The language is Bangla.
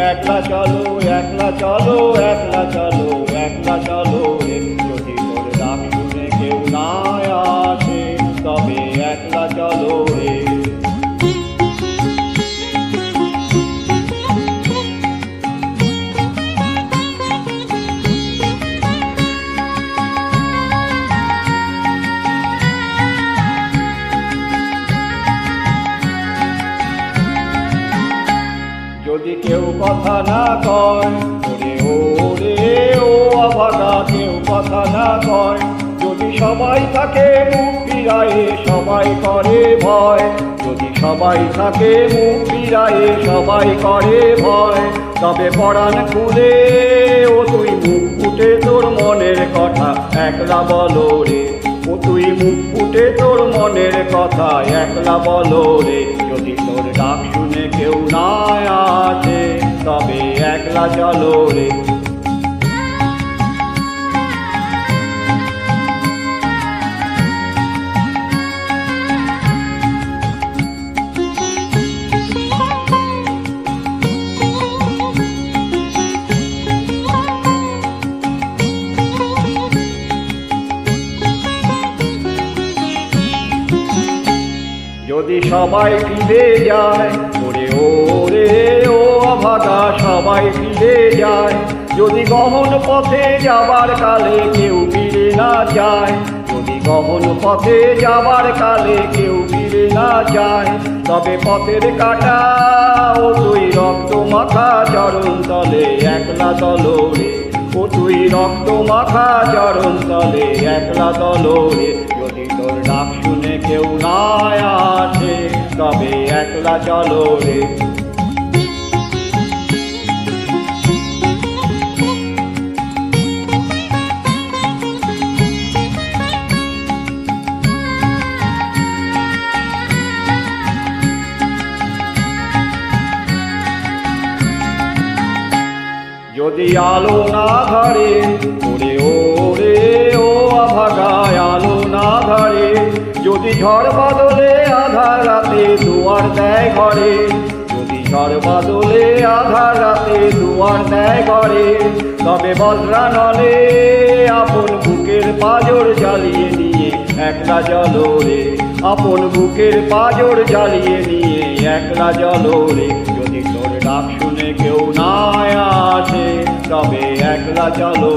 একলা চলো একলা চলো একলা চলো একলা চলো রে। যদি তোর ডাক শুনে কেউ না আসে তবে একলা চলো রে। যদি কেউ কথা না কয় ওরে ও অভাগা, কেউ কথা না কয়, যদি সবাই থাকে মুখ ফিরায়ে সবাই করে ভয়, যদি সবাই থাকে মুখ ফিরায়ে সবাই করে ভয়, তবে পরাণ খুলে ও তুই মুখ ফুটে তোর মনের কথা একলা বলো রে। ও তুই মুখ ফুটে তোর মনের কথা একলা বলো রে। যদি তোর ডাক শুনে কেউ না আসে তবে একলা চলো রে। যদি সবাই ফিরে যায় ওরে ও অভাগা, সবাই ফিরে যায়, যদি গহন পথে যাবার কালে কেউ ফিরে না যায়, যদি গহন পথে যাবার কালে কেউ ফিরে না যায়, তবে পথের কাটা ও তুই রক্ত মাখা চরণ তলে একলা চলো রে। ও তুই রক্ত মাখা চরণ তলে একলা চলো রে। যদি তোর ডাক শুনে কেউ না আসে তবে একলা চলো রে। যদি আলো না ধরে ওরে ও অভাগায় আলো না ধরে, যদি ঝড় বাদলে আধার রাতে দুয়ার দেয় ঘরে, যদি ঝড় বাদলে আধার রাতে দুয়ার দেয় ঘরে, তবে বজ্রা নলে আপন বুকের পাঁজর জ্বালিয়ে নিয়ে একলা চলো রে। আপন বুকের পাঁজর জ্বালিয়ে নিয়ে একলা চলো রে। যদি তোর ডাক শুনে কেউ না আসে তবে একলা চলো